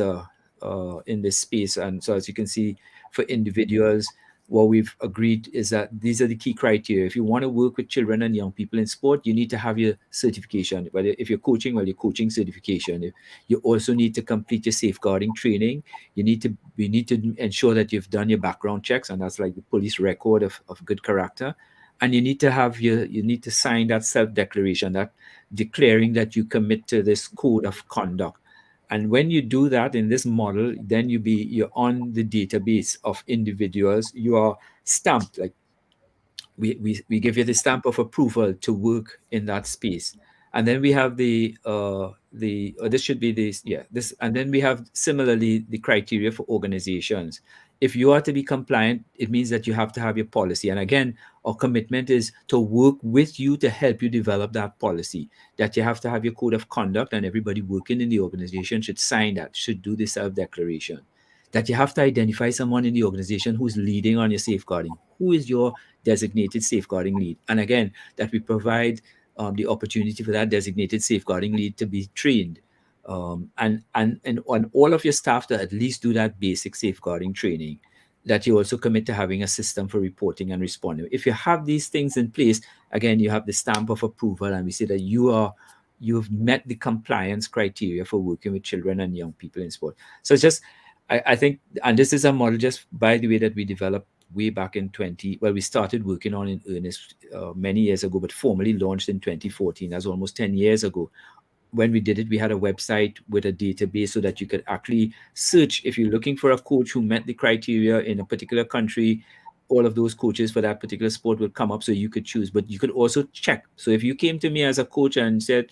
space. And so, as you can see, for individuals, what we've agreed is that these are the key criteria. If you want to work with children and young people in sport, you need to have your certification. Whether if you're coaching, well, your coaching certification. You also need to complete your safeguarding training. We need to ensure that you've done your background checks, and that's like the police record of good character. And you need to sign that self-declaration, that declaring that you commit to this code of conduct. And when you do that in this model, then you're on the database of individuals. You are stamped, like we give you the stamp of approval to work in that space. And then we have this should be this, and then we have similarly the criteria for organizations. If you are to be compliant, it means that you have to have your policy. And again, our commitment is to work with you to help you develop that policy, that you have to have your code of conduct, and everybody working in the organization should sign that, should do the self-declaration. That you have to identify someone in the organization who's leading on your safeguarding. Who is your designated safeguarding lead? And again, that we provide the opportunity for that designated safeguarding lead to be trained. And on all of your staff to at least do that basic safeguarding training, that you also commit to having a system for reporting and responding. If you have these things in place, again, you have the stamp of approval, and we say that you are you've met the compliance criteria for working with children and young people in sport. So it's just, I think, and this is a model just by the way that we developed way back in 20, well, we started working on in earnest many years ago, but formally launched in 2014. That's almost 10 years ago. When we did it, we had a website with a database so that you could actually search if you're looking for a coach who met the criteria in a particular country. All of those coaches for that particular sport will come up, so you could choose. But you could also check. So if you came to me as a coach and said,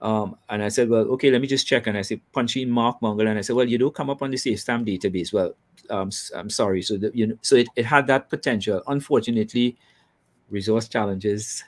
and I said, well, okay, let me just check, and I said, punch in Mark Mungal, and I said, well, you don't come up on the Safe Stamp database. Well, I'm sorry. So that, so it had that potential. Unfortunately, resource challenges,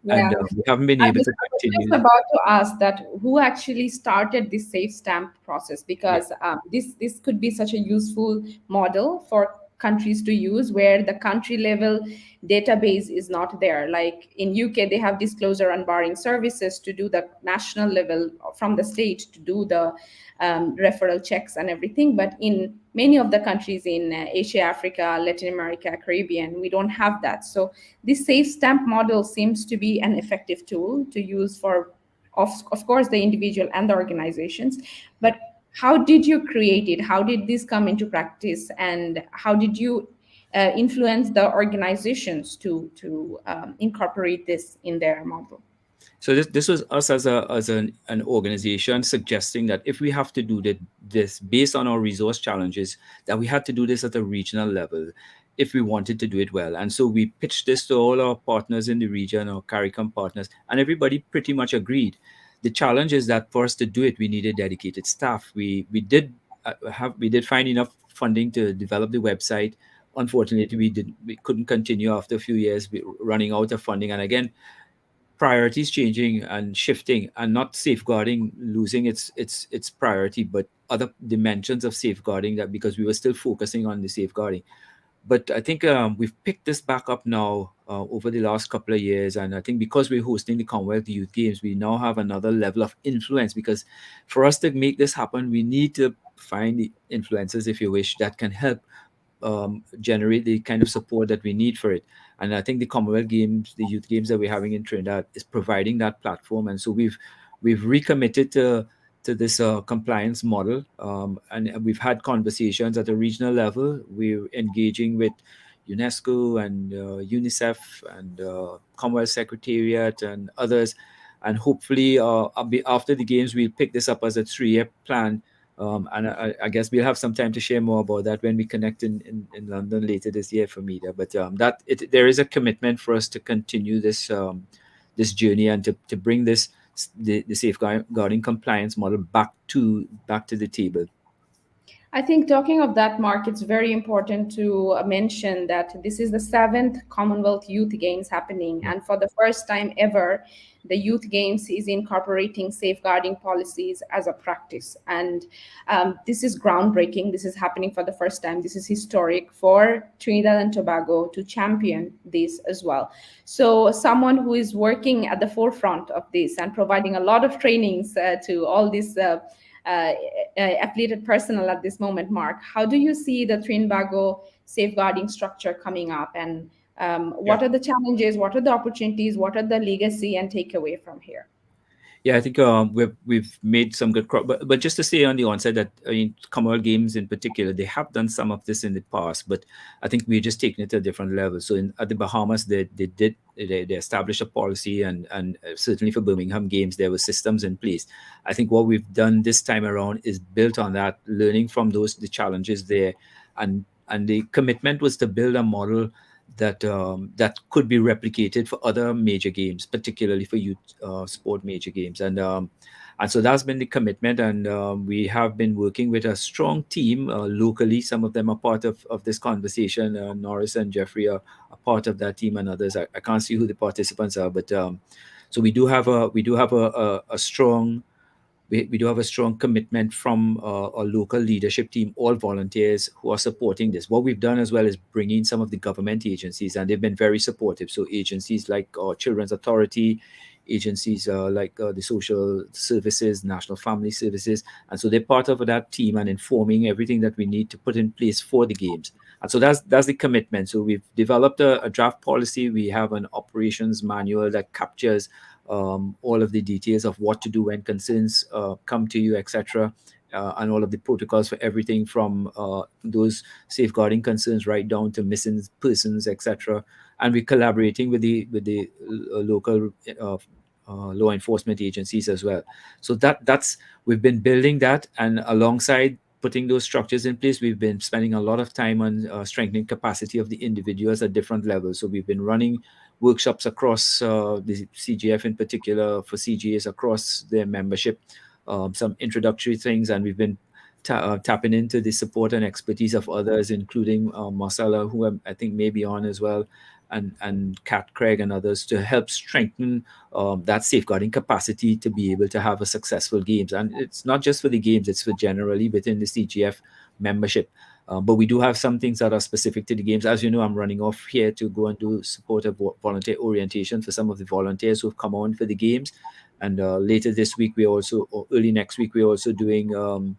Yeah. and we haven't been I able was, to I was just continue. about to ask that who actually started this safe stamp process, Yeah. because this could be such a useful model for countries to use where the country level database is not there. Like in UK, they have disclosure and barring services to do the national level from the state to do the referral checks and everything. But in many of the countries in Asia, Africa, Latin America, Caribbean, we don't have that. So this safe stamp model seems to be an effective tool to use for, of course, the individual and the organizations. But how did you create it? How did this come into practice? And how did you influence the organizations to incorporate this in their model? So this was us as an organization suggesting that if we have to do this based on our resource challenges, that we had to do this at a regional level if we wanted to do it well. And so we pitched this to all our partners in the region, our CARICOM partners, and everybody pretty much agreed. The challenge is that for us to do it, we needed dedicated staff. We did find enough funding to develop the website. Unfortunately, we couldn't continue after a few years, running out of funding. And again, priorities changing and shifting, and not safeguarding losing its priority, but other dimensions of safeguarding, that because we were still focusing on the safeguarding. But I think we've picked this back up now over the last couple of years, and I think because we're hosting the Commonwealth Youth Games, we now have another level of influence. Because for us to make this happen, we need to find the influencers, if you wish, that can help generate the kind of support that we need for it. And I think the Commonwealth Games, the youth games that we're having in Trinidad, is providing that platform. And so we've recommitted to this compliance model, and we've had conversations at a regional level. We're engaging with UNESCO and UNICEF and Commonwealth Secretariat and others. And hopefully, after the games, we'll pick this up as a 3-year plan, and I guess we'll have some time to share more about that when we connect in London later this year for media. But there is a commitment for us to continue this journey, and to bring the safeguarding compliance model back to the table. I think talking of that, Mark, it's very important to mention that this is the seventh Commonwealth Youth Games happening. Yeah. And for the first time ever, the Youth Games is incorporating safeguarding policies as a practice. And this is groundbreaking. This is happening for the first time. This is historic for Trinidad and Tobago to champion this as well. So someone who is working at the forefront of this and providing a lot of trainings to all these affiliated personnel at this moment, Mark, how do you see the Tobago safeguarding structure coming up, and what are the challenges, what are the opportunities, what are the legacy and takeaway from here? Yeah, I think we've made some good but just to say on the onset that, I mean, Commonwealth Games in particular, they have done some of this in the past, but I think we're just taking it to a different level. So at the Bahamas, they established a policy, and certainly for Birmingham Games, there were systems in place. I think what we've done this time around is built on that, learning from the challenges there, and the commitment was to build a model that could be replicated for other major games, particularly for youth sport major games. And so that's been the commitment. And we have been working with a strong team locally. Some of them are part of this conversation. Norris and Jeffrey are part of that team, and others. I can't see who the participants are, but so we do have a strong. We do have a strong commitment from our local leadership team, all volunteers who are supporting this. What we've done as well is bring in some of the government agencies, and they've been very supportive. So agencies like Children's Authority, agencies like the Social Services, National Family Services. And so they're part of that team and informing everything that we need to put in place for the games. And so that's the commitment. So we've developed a draft policy. We have an operations manual that captures all of the details of what to do when concerns come to you, etc. And all of the protocols for everything from those safeguarding concerns right down to missing persons, etc. And we're collaborating with the local law enforcement agencies as well. So that's we've been building that, and alongside putting those structures in place, we've been spending a lot of time on strengthening capacity of the individuals at different levels. So we've been running workshops across the CGF in particular for CGAs across their membership, some introductory things, and we've been tapping into the support and expertise of others, including Marcella, who I think may be on as well, and Kat Craig and others, to help strengthen that safeguarding capacity to be able to have a successful games. And it's not just for the games, it's for generally within the CGF membership. But we do have some things that are specific to the games. As you know, I'm running off here to go and do supportive volunteer orientation for some of the volunteers who've come on for the games. And later this week, or early next week, we're also doing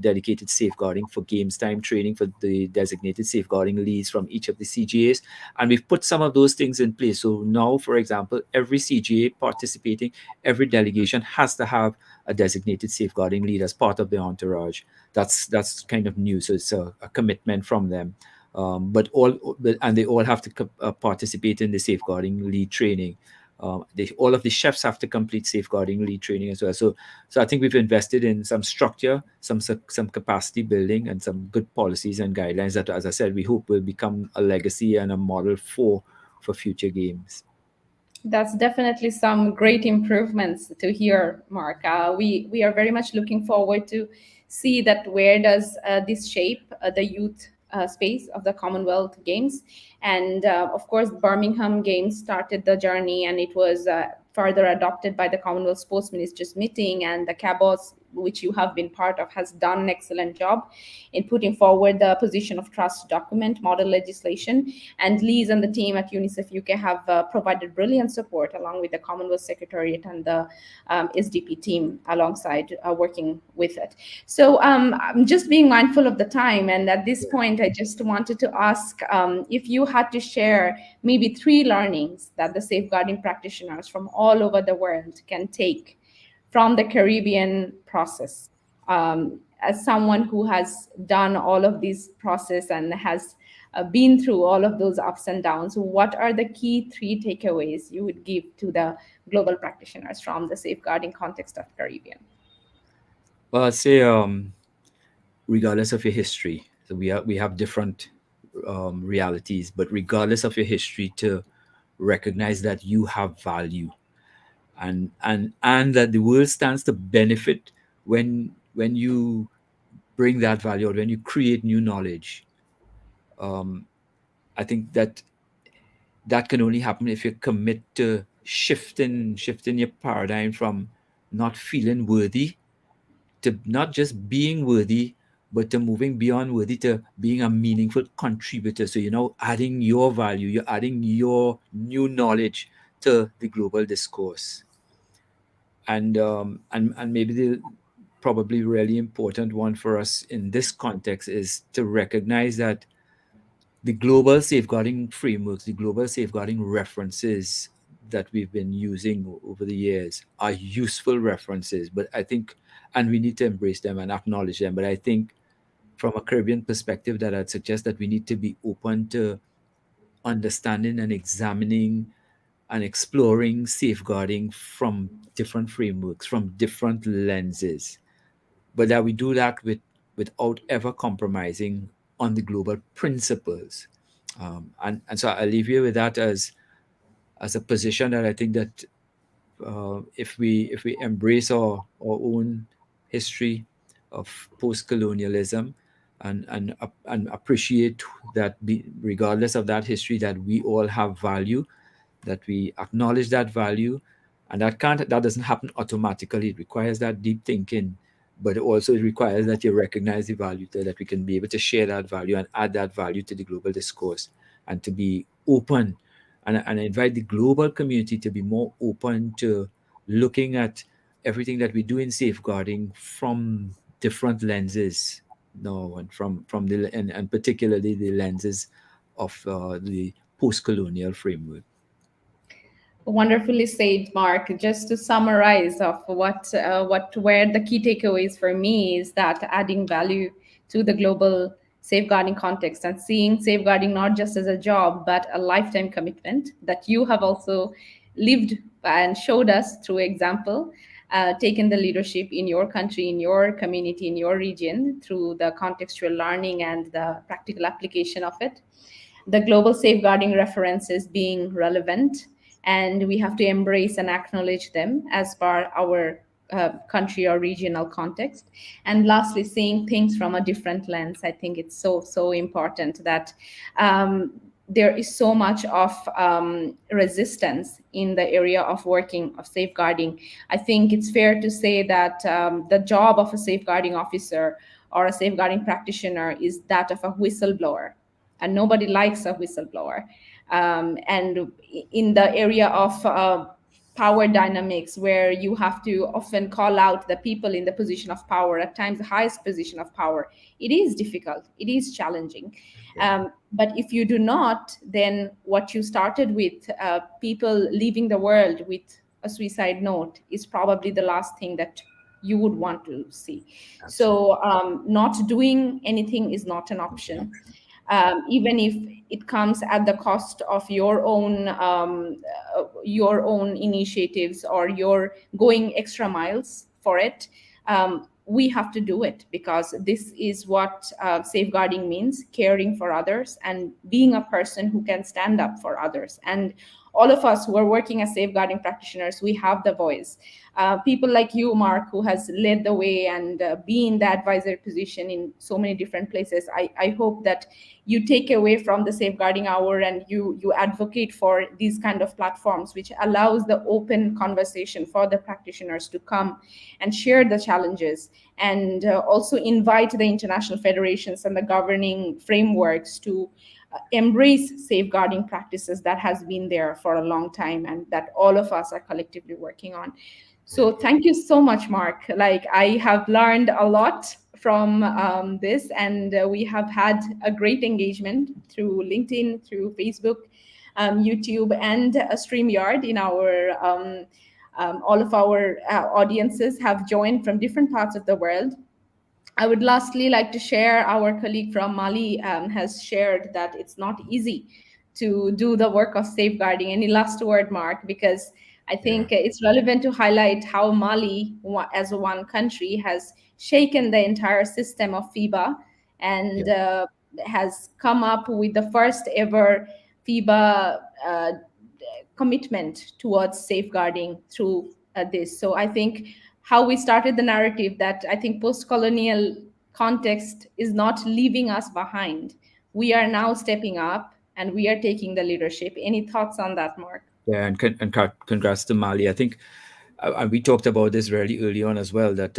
dedicated safeguarding for games time training for the designated safeguarding leads from each of the CGAs. And we've put some of those things in place. So now, for example, every CGA participating, every delegation has to have a designated safeguarding lead as part of the entourage. That's kind of new. So it's a commitment from them. And they all have to participate in the safeguarding lead training. All of the chefs have to complete safeguarding lead training as well. So I think we've invested in some structure, some capacity building, and some good policies and guidelines that, as I said, we hope will become a legacy and a model for future games. That's definitely some great improvements to hear, Mark. We are very much looking forward to see that where does this shape the youth space of the Commonwealth Games. And of course, Birmingham Games started the journey, and it was further adopted by the Commonwealth Sports Ministers meeting, and the CABOS, which you have been part of, has done an excellent job in putting forward the position of trust document model legislation. And Liz and the team at UNICEF UK have provided brilliant support along with the Commonwealth Secretariat and the SDP team alongside working with it. So I'm just being mindful of the time. And at this point, I just wanted to ask if you had to share maybe 3 learnings that the safeguarding practitioners from all over the world can take from the Caribbean process. As someone who has done all of these process and has been through all of those ups and downs, what are the key 3 takeaways you would give to the global practitioners from the safeguarding context of Caribbean? Well, I'd say regardless of your history, so we have different realities, but regardless of your history, to recognize that you have value, and that the world stands to benefit when you bring that value out, when you create new knowledge. um, I think that can only happen if you commit to shifting your paradigm from not feeling worthy to not just being worthy, but to moving beyond worthy to being a meaningful contributor. So adding your value, you're adding your new knowledge to the global discourse. And maybe the probably really important one for us in this context is to recognize that the global safeguarding frameworks, the global safeguarding references that we've been using over the years are useful references, but I think, and we need to embrace them and acknowledge them. But I think from a Caribbean perspective, that I'd suggest that we need to be open to understanding and examining and exploring safeguarding from different frameworks, from different lenses, but that we do that without ever compromising on the global principles. And so I leave you with that as a position that I think that if we embrace our own history of post-colonialism, and appreciate that, regardless of that history, that we all have value, that we acknowledge that value, and that doesn't happen automatically. It requires that deep thinking, but also it requires that you recognize the value, that we can be able to share that value and add that value to the global discourse, and to be open, and invite the global community to be more open to looking at everything that we do in safeguarding from different lenses. No, and from and particularly the lenses of the post-colonial framework. Wonderfully said, Mark. Just to summarize of what where the key takeaways for me is that adding value to the global safeguarding context and seeing safeguarding not just as a job but a lifetime commitment that you have also lived and showed us through example, taken the leadership in your country, in your community, in your region through the contextual learning and the practical application of it, the global safeguarding references being relevant, and we have to embrace and acknowledge them as per our country or regional context. And lastly, seeing things from a different lens. I think it's so important that there is so much of resistance in the area of working of safeguarding. I think it's fair to say that the job of a safeguarding officer or a safeguarding practitioner is that of a whistleblower, and nobody likes a whistleblower. And in the area of power dynamics, where you have to often call out the people in the position of power, at times the highest position of power, it is difficult, it is challenging. Yeah. But if you do not, then what you started with, people leaving the world with a suicide note, is probably the last thing that you would want to see. Absolutely. So, not doing anything is not an option, even if it comes at the cost of your own initiatives or your going extra miles for it. We have to do it because this is what safeguarding means: caring for others and being a person who can stand up for others. And all of us who are working as safeguarding practitioners, we have the voice. People like you, Mark, who has led the way and been in the advisory position in so many different places. I hope that you take away from the safeguarding hour and you advocate for these kind of platforms, which allows the open conversation for the practitioners to come and share the challenges, and also invite the international federations and the governing frameworks to embrace safeguarding practices that has been there for a long time and that all of us are collectively working on. So thank you so much, Mark. Like, I have learned a lot from this, and we have had a great engagement through LinkedIn, through Facebook, YouTube, and StreamYard. In our all of our audiences have joined from different parts of the world. I would lastly like to share, our colleague from Mali has shared that it's not easy to do the work of safeguarding. Any last word, Mark? Because I Yeah. think it's relevant to highlight how Mali, as one country, has shaken the entire system of FIBA and Yeah. has come up with the first ever FIBA commitment towards safeguarding through this. So I think how we started the narrative that I think post-colonial context is not leaving us behind. We are now stepping up and we are taking the leadership. Any thoughts on that, Mark? Yeah, and congrats to Mali. I think and we talked about this really early on as well, that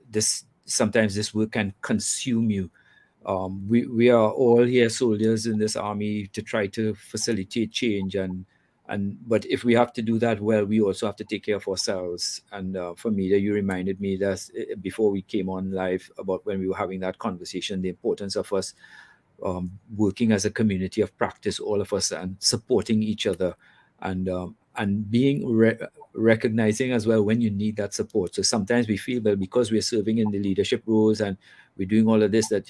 this sometimes this work can consume you. We are all here soldiers in this army to try to facilitate change, and but if we have to do that well, we also have to take care of ourselves. And for me, that you reminded me that before we came on live, about when we were having that conversation, the importance of us working as a community of practice, all of us, and supporting each other, and being recognizing as well when you need that support. So sometimes we feel, well, because we're serving in the leadership roles and we're doing all of this, that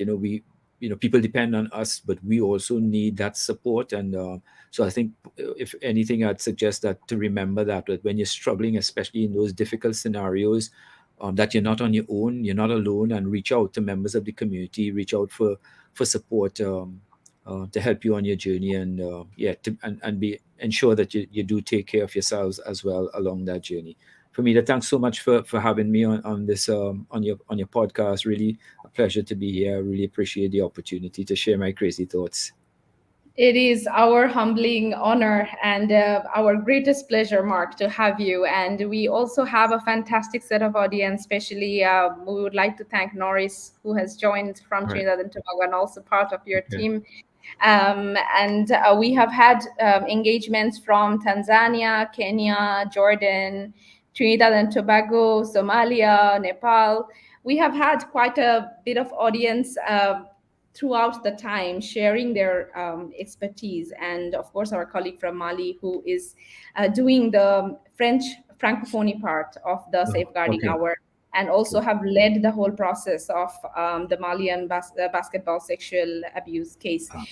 people depend on us, but we also need that support. And so I think, if anything, I'd suggest that to remember that when you're struggling, especially in those difficult scenarios, that you're not on your own, you're not alone, and reach out to members of the community, reach out for support, to help you on your journey, and and be ensure that you do take care of yourselves as well along that journey. For me, thanks so much for having me on this on your podcast. Really a pleasure to be here. I really appreciate the opportunity to share my crazy thoughts. It is our humbling honor and our greatest pleasure, Mark, to have you. And we also have a fantastic set of audience, especially we would like to thank Norris, who has joined from All right. Trinidad and Tobago and also part of your Okay. team. And we have had engagements from Tanzania, Kenya, Jordan, Trinidad and Tobago, Somalia, Nepal. We have had quite a bit of audience throughout the time, sharing their expertise. And of course, our colleague from Mali, who is doing the French Francophonie part of the Oh, Safeguarding okay. Hour, and also have led the whole process of the Malian basketball sexual abuse case. Ah,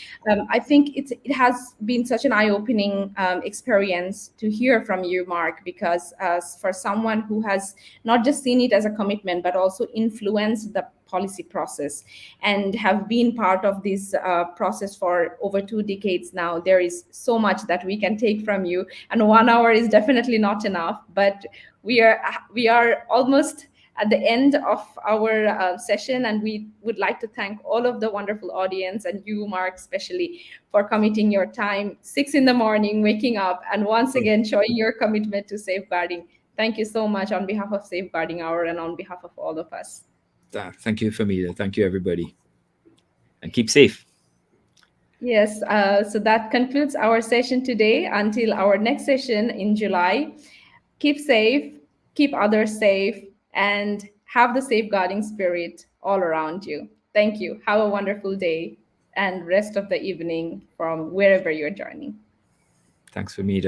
I think it has been such an eye-opening experience to hear from you, Mark, because for someone who has not just seen it as a commitment, but also influenced the policy process and have been part of this process for over 2 decades now, there is so much that we can take from you. And 1 hour is definitely not enough, but we are almost at the end of our session, and we would like to thank all of the wonderful audience and you, Mark, especially for committing your time 6 in the morning, waking up, and once oh, again showing your commitment to safeguarding. Thank you so much on behalf of Safeguarding Hour and on behalf of all of us. thank you, Famida. Thank you, everybody. And keep safe. Yes, so that concludes our session today. Until our next session in July, keep safe, keep others safe, and have the safeguarding spirit all around you. Thank you. Have a wonderful day and rest of the evening from wherever you're joining. Thanks, Famida.